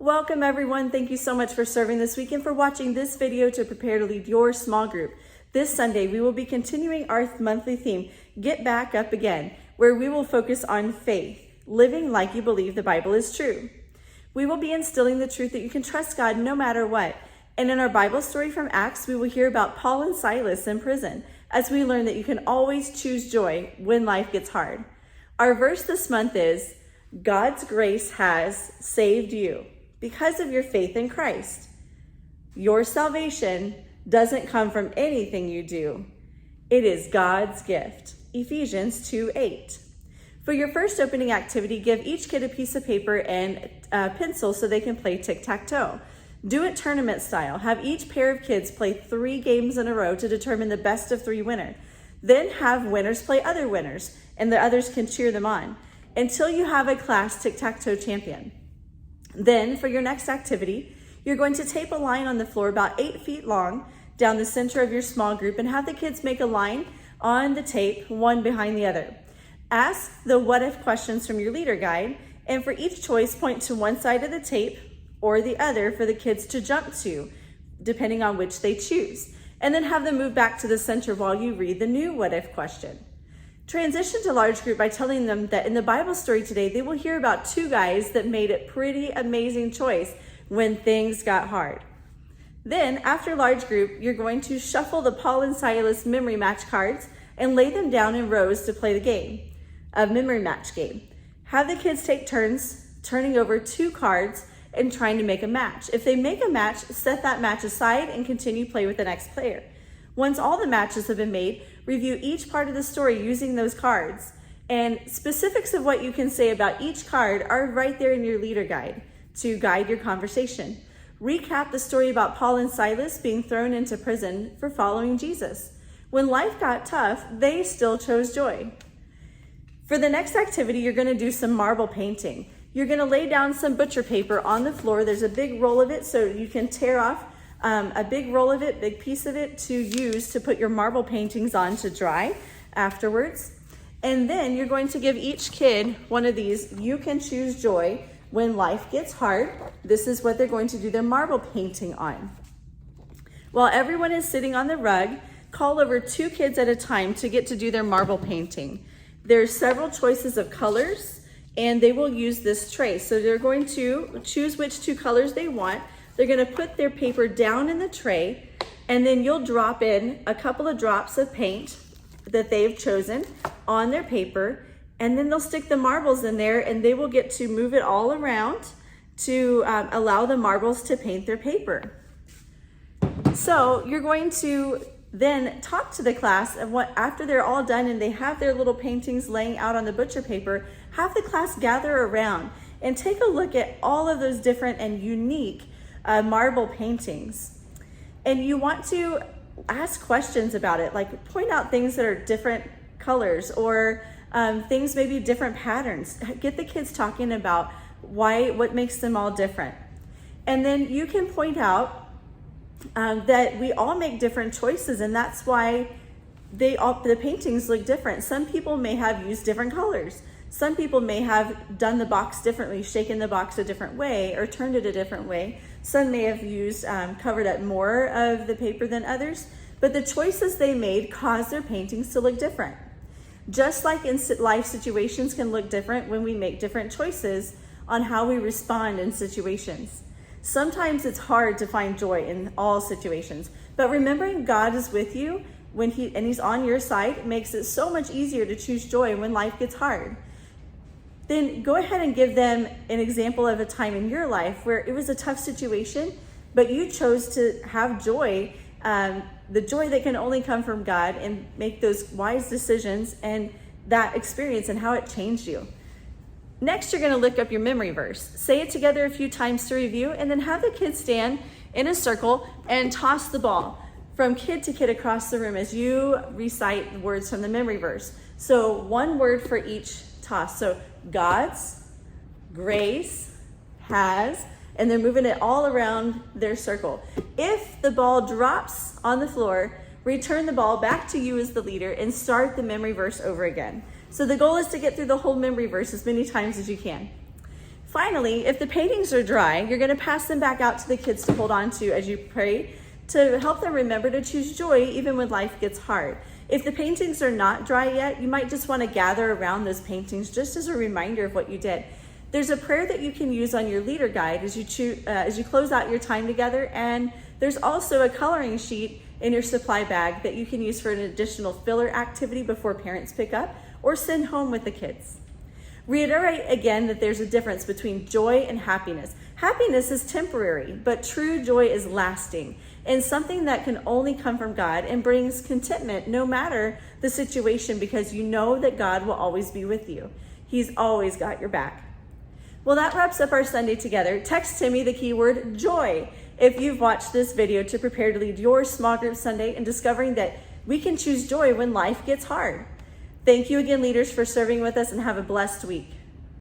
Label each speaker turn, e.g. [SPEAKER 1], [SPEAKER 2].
[SPEAKER 1] Welcome everyone. Thank you so much for serving this week and for watching this video to prepare to lead your small group. This Sunday, we will be continuing our monthly theme, Get Back Up Again, where we will focus on faith, living like you believe the Bible is true. We will be instilling the truth that you can trust God no matter what. And in our Bible story from Acts, we will hear about Paul and Silas in prison as we learn that you can always choose joy when life gets hard. Our verse this month is, God's grace has saved you because of your faith in Christ. Your salvation doesn't come from anything you do. It is God's gift. Ephesians 2:8. For your first opening activity, give each kid a piece of paper and a pencil so they can play tic-tac-toe. Do it tournament style. Have each pair of kids play 3 games in a row to determine the best of 3 winner. Then have winners play other winners, and the others can cheer them on until you have a class tic-tac-toe champion. Then for your next activity, you're going to tape a line on the floor about 8 feet long down the center of your small group and have the kids make a line on the tape, one behind the other. Ask the what if questions from your leader guide, and for each choice, point to one side of the tape or the other for the kids to jump to, depending on which they choose. And then have them move back to the center while you read the new what if question. Transition to large group by telling them that in the Bible story today, they will hear about 2 guys that made a pretty amazing choice when things got hard. Then after large group, you're going to shuffle the Paul and Silas memory match cards and lay them down in rows to play the game, a memory match game. Have the kids take turns turning over 2 cards and trying to make a match. If they make a match, set that match aside and continue play with the next player. Once all the matches have been made, review each part of the story using those cards. And specifics of what you can say about each card are right there in your leader guide to guide your conversation. Recap the story about Paul and Silas being thrown into prison for following Jesus. When life got tough, they still chose joy. For the next activity, you're going to do some marble painting. You're going to lay down some butcher paper on the floor. There's a big roll of it so you can tear off a big roll of it, big piece of it to use to put your marble paintings on to dry afterwards. And then you're going to give each kid one of these, you can choose joy when life gets hard. This is what they're going to do their marble painting on. While everyone is sitting on the rug, call over 2 kids at a time to get to do their marble painting. There's several choices of colors and they will use this tray. So they're going to choose which 2 colors they want. They're going to put their paper down in the tray, and then you'll drop in a couple of drops of paint that they've chosen on their paper, and then they'll stick the marbles in there and they will get to move it all around to allow the marbles to paint their paper. So you're going to then talk to the class and after they're all done and they have their little paintings laying out on the butcher paper, have the class gather around and take a look at all of those different and unique marble paintings. And you want to ask questions about it, like point out things that are different colors or things maybe different patterns. Get the kids talking about what makes them all different. And then you can point out that we all make different choices, and that's why the paintings look different. Some people may have used different colors. Some people may have done the box differently, shaken the box a different way or turned it a different way. Some may have used, covered up more of the paper than others, but the choices they made caused their paintings to look different. Just like in life situations can look different when we make different choices on how we respond in situations. Sometimes it's hard to find joy in all situations, but remembering God is with you and He's on your side makes it so much easier to choose joy when life gets hard. Then go ahead and give them an example of a time in your life where it was a tough situation, but you chose to have joy, the joy that can only come from God, and make those wise decisions and that experience and how it changed you. Next, you're going to look up your memory verse. Say it together a few times to review, and then have the kids stand in a circle and toss the ball from kid to kid across the room as you recite words from the memory verse. So 1 word for each toss. So God's grace has, and they're moving it all around their circle. If the ball drops on the floor, return the ball back to you as the leader and start the memory verse over again. So the goal is to get through the whole memory verse as many times as you can. Finally, if the paintings are dry, you're going to pass them back out to the kids to hold on to as you pray to help them remember to choose joy even when life gets hard. If the paintings are not dry yet, you might just want to gather around those paintings just as a reminder of what you did. There's a prayer that you can use on your leader guide as you close out your time together, and there's also a coloring sheet in your supply bag that you can use for an additional filler activity before parents pick up or send home with the kids. Reiterate again that there's a difference between joy and happiness. Happiness is temporary, but true joy is lasting and something that can only come from God and brings contentment no matter the situation, because you know that God will always be with you. He's always got your back. Well, that wraps up our Sunday together. Text Timmy the keyword joy if you've watched this video to prepare to lead your small group Sunday and discovering that we can choose joy when life gets hard. Thank you again, leaders, for serving with us, and have a blessed week.